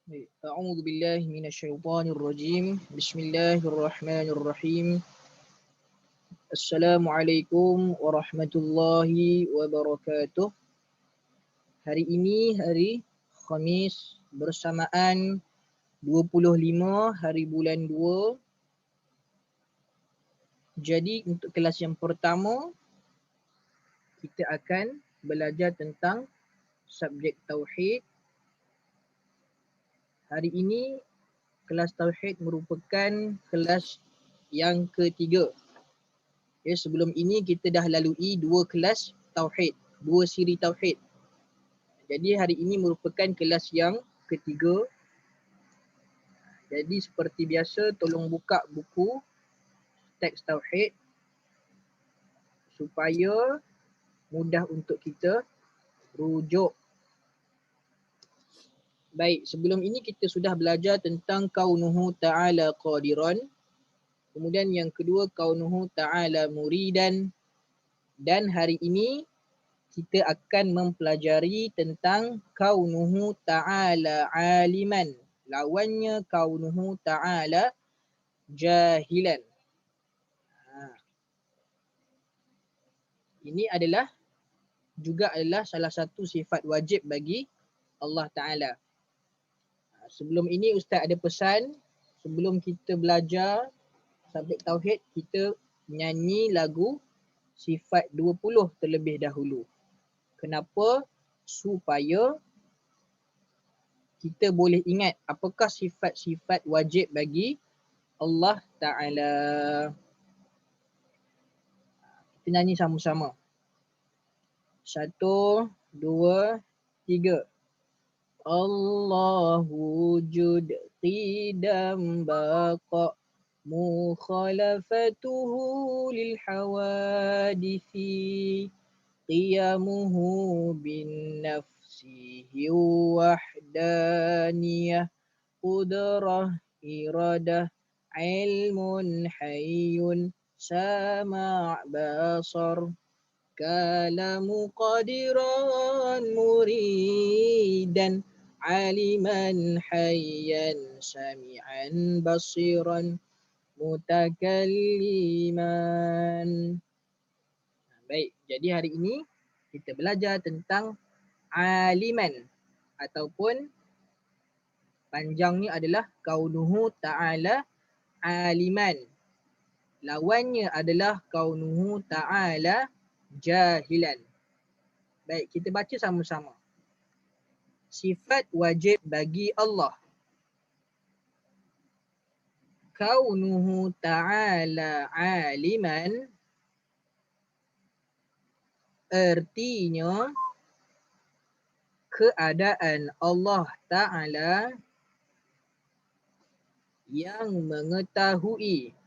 أعوذ بالله من الشيطان الرجيم. بسم الله الرحمن الرحيم. Assalamualaikum warahmatullahi wabarakatuh. Hari ini hari Khamis bersamaan 25 hari bulan 2. Jadi untuk kelas yang pertama kita akan belajar tentang subjek tauhid. Hari ini kelas tauhid merupakan kelas yang ketiga. Ya, sebelum ini kita dah lalui 2 kelas tauhid, 2 siri tauhid. Jadi hari ini merupakan kelas yang ketiga. Jadi seperti biasa tolong buka buku teks tauhid supaya mudah untuk kita rujuk. Baik, sebelum ini kita sudah belajar tentang kaunuhu ta'ala qadiran. Kemudian yang kedua kaunuhu ta'ala muridan. Dan hari ini kita akan mempelajari tentang kaunuhu ta'ala aliman. Lawannya kaunuhu ta'ala jahilan. Ini adalah salah satu sifat wajib bagi Allah Ta'ala. Sebelum ini Ustaz ada pesan, sebelum kita belajar subjek tauhid, kita nyanyi lagu sifat 20 terlebih dahulu. Kenapa? Supaya kita boleh ingat apakah sifat-sifat wajib bagi Allah Ta'ala. Kita nyanyi sama-sama. 1, 2, 3. Allah wujud qidam baqa mukhalafatuhu lil hawadithi qiyamuhu bin nafsihi wahdaniyah qudrah iradah ilmun hayyun sama' basar kalamu qadiran muridan aliman hayyan sami'an basiran mutakalliman. Baik, jadi hari ini kita belajar tentang aliman ataupun panjangnya adalah kaunuhu ta'ala aliman. Lawannya adalah kaunuhu ta'ala jahilan. Baik, kita baca sama-sama. Sifat wajib bagi Allah. Kaunuhu ta'ala aliman artinya keadaan Allah Ta'ala yang mengetahui.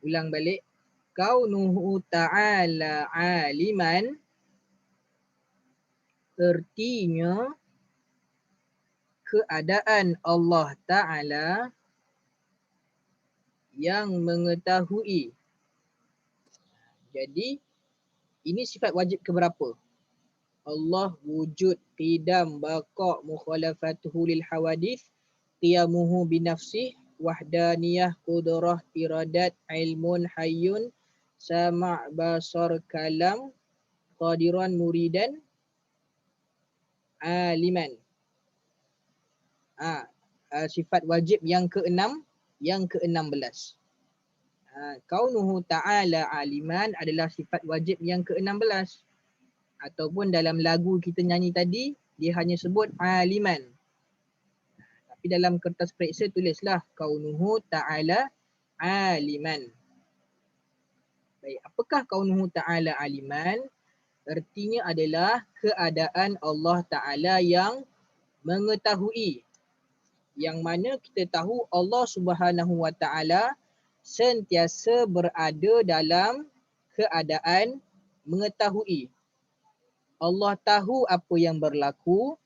Ulang balik. Kaunuhu ta'ala aliman artinya keadaan Allah Ta'ala yang mengetahui. Jadi ini sifat wajib keberapa? Allah wujud qidam baqa mukhalafatuhu lil hawadith qiyamuhu binafsih wahdaniyah qudrah iradat ilmun hayyun sama' basar kalam qadiran muridan aliman. Sifat wajib yang ke-6, yang ke-16. Kaunuhu ta'ala aliman adalah sifat wajib yang ke-16. Ataupun dalam lagu kita nyanyi tadi, dia hanya sebut aliman. Tapi dalam kertas periksa tulislah kaunuhu ta'ala aliman. Baik, apakah kaunuhu ta'ala aliman? Artinya adalah keadaan Allah Ta'ala yang mengetahui. Yang mana kita tahu Allah Subhanahu Wa Ta'ala sentiasa berada dalam keadaan mengetahui. Allah tahu apa yang berlaku.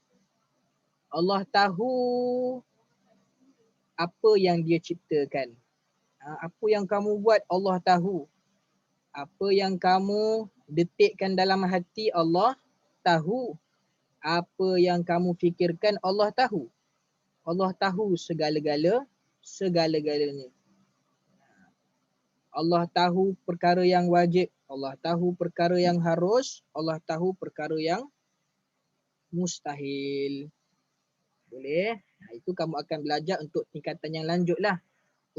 Allah tahu apa yang dia ciptakan. Apa yang kamu buat Allah tahu. Apa yang kamu detikkan dalam hati Allah tahu. Apa yang kamu fikirkan Allah tahu. Allah tahu segala-galanya. Allah tahu perkara yang wajib, Allah tahu perkara yang harus, Allah tahu perkara yang mustahil. Boleh? Itu kamu akan belajar untuk tingkatan yang lanjut lah.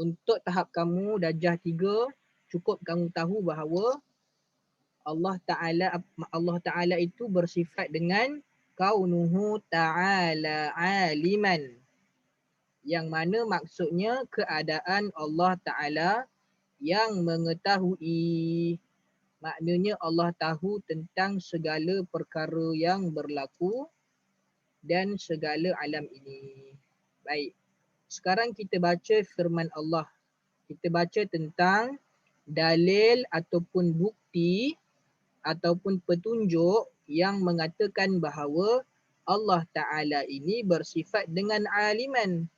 Untuk tahap kamu darjah 3, cukup kamu tahu bahawa Allah Ta'ala itu bersifat dengan kaunuhu ta'ala aliman. Yang mana maksudnya keadaan Allah Ta'ala yang mengetahui. Maknanya Allah tahu tentang segala perkara yang berlaku dan segala alam ini. Baik. Sekarang kita baca firman Allah. Kita baca tentang dalil ataupun bukti ataupun petunjuk yang mengatakan bahawa Allah Ta'ala ini bersifat dengan aliman.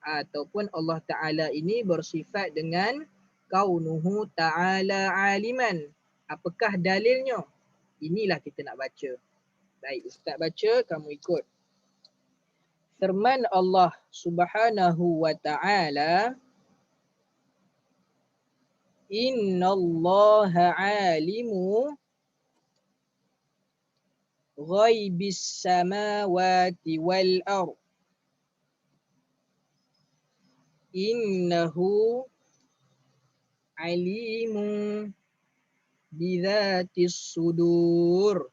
Ataupun Allah Ta'ala ini bersifat dengan kaunuhu ta'ala aliman. Apakah dalilnya? Inilah kita nak baca. Baik, Ustaz baca, kamu ikut. Firman Allah Subhanahu wa Ta'ala, Innallaha alimu ghaibis samawati wal ardh. Innahu alimun bidhatis sudur.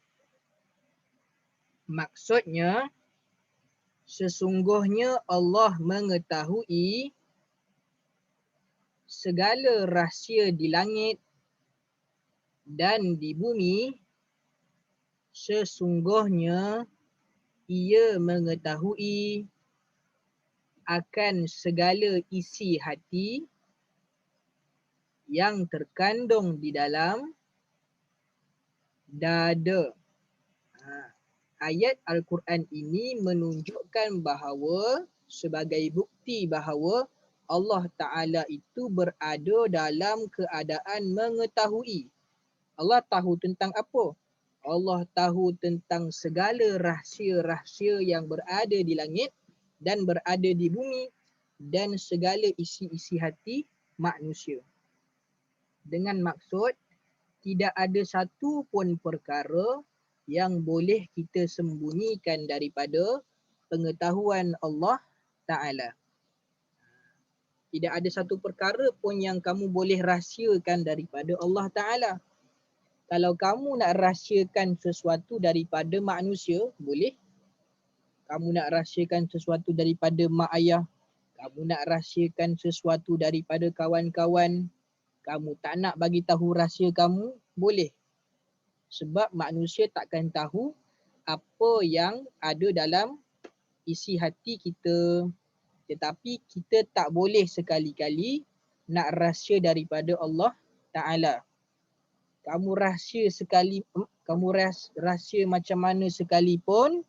Maksudnya, sesungguhnya Allah mengetahui segala rahsia di langit dan di bumi. Sesungguhnya ia mengetahui akan segala isi hati yang terkandung di dalam dada. Ayat Al-Quran ini menunjukkan bahawa sebagai bukti bahawa Allah Ta'ala itu berada dalam keadaan mengetahui. Allah tahu tentang apa? Allah tahu tentang segala rahsia-rahsia yang berada di langit dan berada di bumi dan segala isi-isi hati manusia. Dengan maksud, tidak ada satu pun perkara yang boleh kita sembunyikan daripada pengetahuan Allah Ta'ala. Tidak ada satu perkara pun yang kamu boleh rahsiakan daripada Allah Ta'ala. Kalau kamu nak rahsiakan sesuatu daripada manusia, boleh. Kamu nak rahsiakan sesuatu daripada mak ayah, kamu nak rahsiakan sesuatu daripada kawan-kawan, kamu tak nak bagi tahu rahsia kamu, boleh. Sebab manusia takkan tahu apa yang ada dalam isi hati kita. Tetapi kita tak boleh sekali-kali nak rahsia daripada Allah Ta'ala. Kamu rahsia macam mana sekalipun,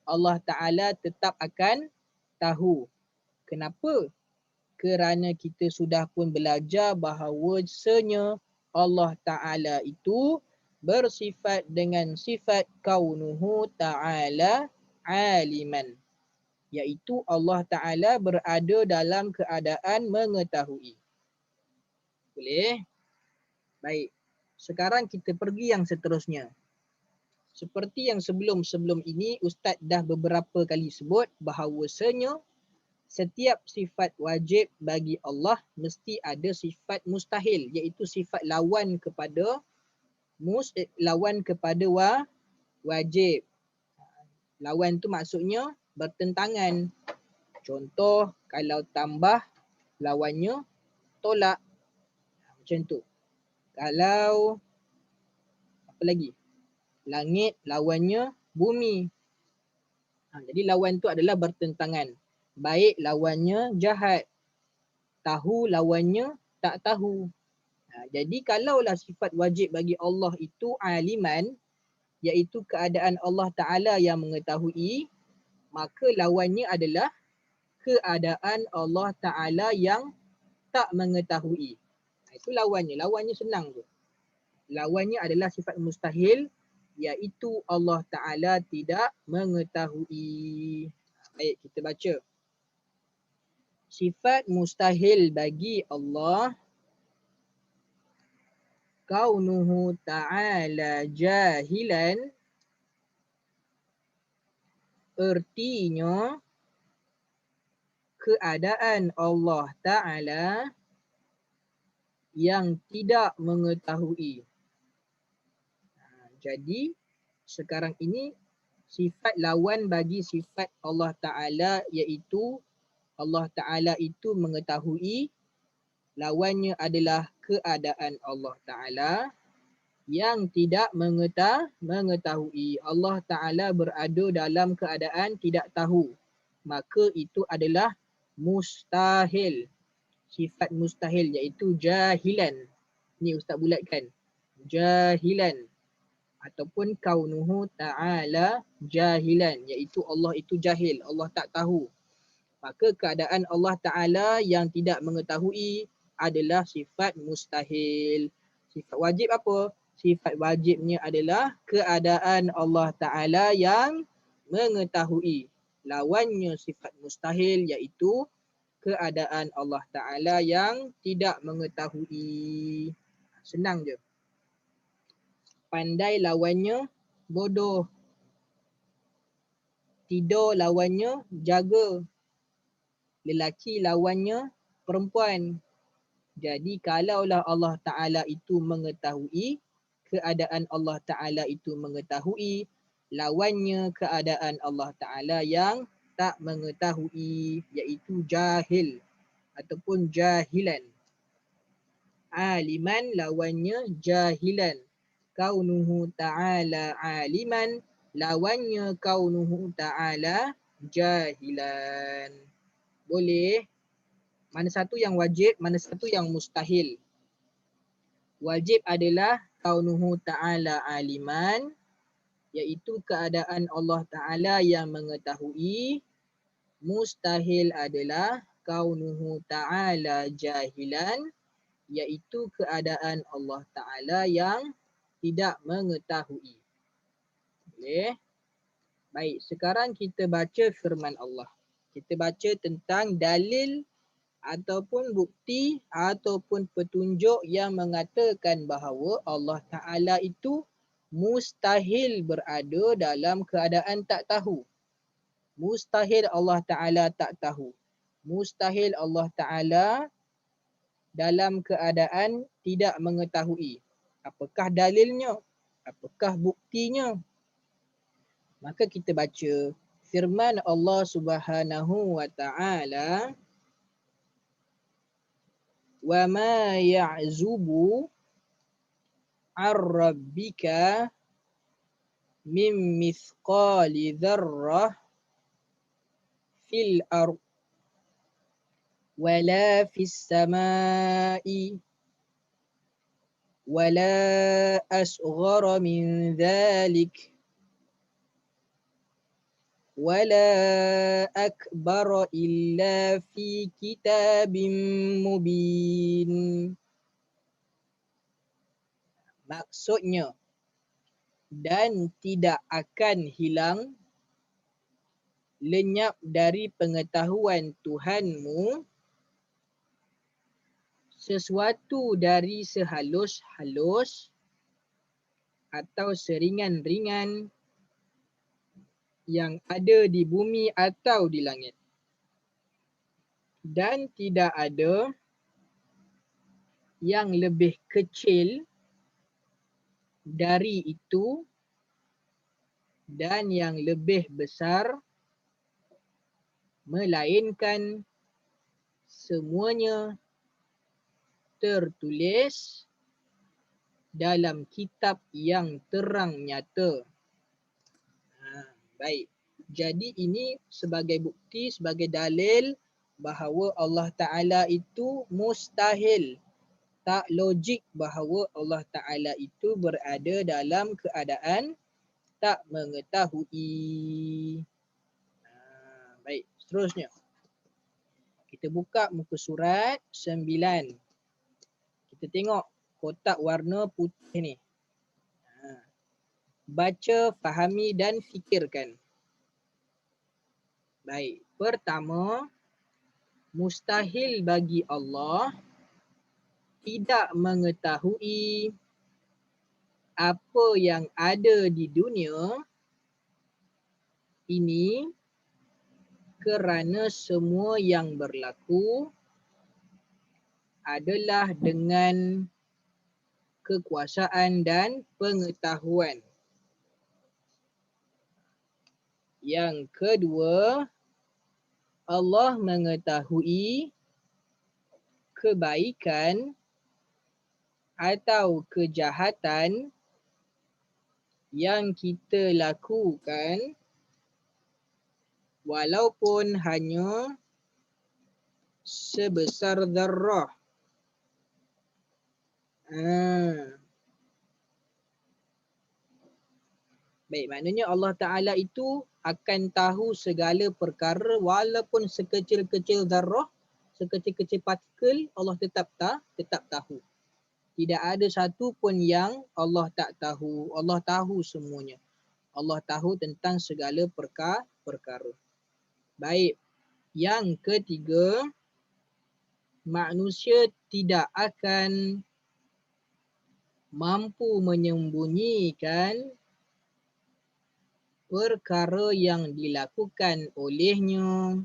Allah Ta'ala tetap akan tahu. Kenapa? Kerana kita sudah pun belajar bahawasanya Allah Ta'ala itu bersifat dengan sifat kaunuhu ta'ala aliman. Iaitu Allah Ta'ala berada dalam keadaan mengetahui. Boleh? Baik. Sekarang kita pergi yang seterusnya. Seperti yang sebelum ini, Ustaz dah beberapa kali sebut bahawasanya setiap sifat wajib bagi Allah mesti ada sifat mustahil, iaitu sifat lawan kepada wajib. Lawan tu maksudnya bertentangan. Contoh, kalau tambah lawannya tolak. Macam tu. Kalau apa lagi? Langit lawannya bumi. Jadi lawan tu adalah bertentangan. Baik lawannya jahat. Tahu lawannya tak tahu. Jadi kalaulah sifat wajib bagi Allah itu aliman, iaitu keadaan Allah Ta'ala yang mengetahui, maka lawannya adalah keadaan Allah Ta'ala yang tak mengetahui. Itu lawannya. Lawannya senang tu. Lawannya adalah sifat mustahil, iaitu Allah Ta'ala tidak mengetahui. Baik, kita baca. Sifat mustahil bagi Allah, kaunuhu ta'ala jahilan, ertinya keadaan Allah Ta'ala yang tidak mengetahui. Jadi sekarang ini sifat lawan bagi sifat Allah Ta'ala iaitu Allah Ta'ala itu mengetahui, lawannya adalah keadaan Allah Ta'ala yang tidak mengetahui. Allah Ta'ala berada dalam keadaan tidak tahu. Maka itu adalah mustahil. Sifat mustahil iaitu jahilan. Ni Ustaz bulatkan. Jahilan. Ataupun kaunuhu ta'ala jahilan. Iaitu Allah itu jahil. Allah tak tahu. Maka keadaan Allah Ta'ala yang tidak mengetahui adalah sifat mustahil. Sifat wajib apa? Sifat wajibnya adalah keadaan Allah Ta'ala yang mengetahui. Lawannya sifat mustahil iaitu keadaan Allah Ta'ala yang tidak mengetahui. Senang je. Pandai lawannya bodoh. Tidur lawannya jaga. Lelaki lawannya perempuan. Jadi kalaulah Allah Ta'ala itu mengetahui, keadaan Allah Ta'ala itu mengetahui, lawannya keadaan Allah Ta'ala yang tak mengetahui, iaitu jahil ataupun jahilan. Aliman lawannya jahilan. Kaunuhu Ta'ala aliman, lawannya kaunuhu Ta'ala jahilan. Boleh. Mana satu yang wajib, mana satu yang mustahil. Wajib adalah kaunuhu ta'ala aliman, iaitu keadaan Allah Ta'ala yang mengetahui. Mustahil adalah kaunuhu ta'ala jahilan, iaitu keadaan Allah Ta'ala yang tidak mengetahui. Boleh? Baik, sekarang kita baca firman Allah. Kita baca tentang dalil ataupun bukti ataupun petunjuk yang mengatakan bahawa Allah Ta'ala itu mustahil berada dalam keadaan tak tahu. Mustahil Allah Ta'ala tak tahu. Mustahil Allah Ta'ala dalam keadaan tidak mengetahui. Apakah dalilnya? Apakah buktinya? Maka kita baca firman Allah Subhanahu wa Ta'ala, wa ma ya'zubu ar-rabbika min mithqali dzarrah fil ard wala fis samai wala asghara min dzalik wala akbar illa fi kitabim mubin. Maksudnya, dan tidak akan hilang lenyap dari pengetahuan Tuhanmu sesuatu dari sehalus-halus atau seringan-ringan yang ada di bumi atau di langit. Dan tidak ada yang lebih kecil dari itu dan yang lebih besar, melainkan semuanya tertulis dalam kitab yang terang nyata. Baik. Jadi ini sebagai bukti, sebagai dalil bahawa Allah Ta'ala itu mustahil. Tak logik bahawa Allah Ta'ala itu berada dalam keadaan tak mengetahui. Baik, seterusnya. Kita buka muka surat 9. Kita tengok kotak warna putih ni. Baca, fahami dan fikirkan. Baik, pertama, mustahil bagi Allah tidak mengetahui apa yang ada di dunia ini kerana semua yang berlaku adalah dengan kekuasaan dan pengetahuan. Yang kedua, Allah mengetahui kebaikan atau kejahatan yang kita lakukan walaupun hanya sebesar zarrah. Baik, maknanya Allah Ta'ala itu akan tahu segala perkara walaupun sekecil-kecil zarrah, sekecil-kecil partikel, Allah tetap tahu. Tidak ada satu pun yang Allah tak tahu. Allah tahu semuanya. Allah tahu tentang segala perkara. Baik, yang ketiga, manusia tidak akan mampu menyembunyikan perkara yang dilakukan olehnya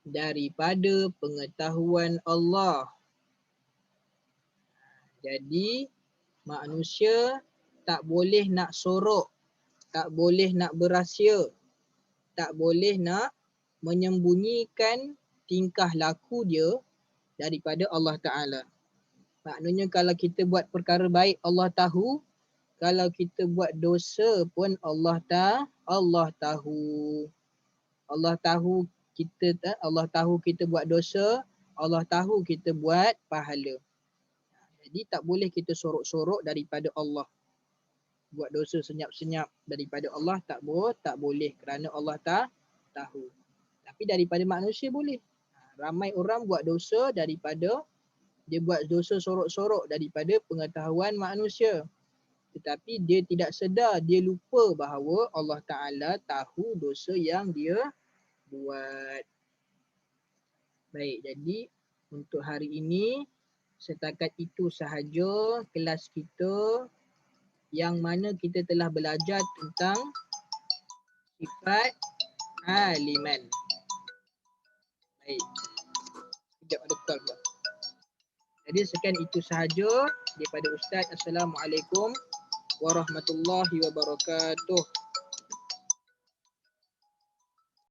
daripada pengetahuan Allah. Jadi manusia tak boleh nak sorok, tak boleh nak berahsia, tak boleh nak menyembunyikan tingkah laku dia daripada Allah Ta'ala. Maknanya kalau kita buat perkara baik Allah tahu, kalau kita buat dosa pun Allah tahu. Allah tahu kita buat dosa, Allah tahu kita buat pahala. Jadi tak boleh kita sorok-sorok daripada Allah. Buat dosa senyap-senyap daripada Allah tak boleh kerana Allah tahu. Tapi daripada manusia boleh. Ramai orang buat dosa daripada dia buat dosa sorok-sorok daripada pengetahuan manusia. Tetapi dia tidak sedar, dia lupa bahawa Allah Ta'ala tahu dosa yang dia buat. Baik, jadi untuk hari ini setakat itu sahaja kelas kita yang mana kita telah belajar tentang sifat aliman. Baik, sekejap ada call pula. Jadi sekian itu sahaja daripada Ustaz. Assalamualaikum warahmatullahi wabarakatuh.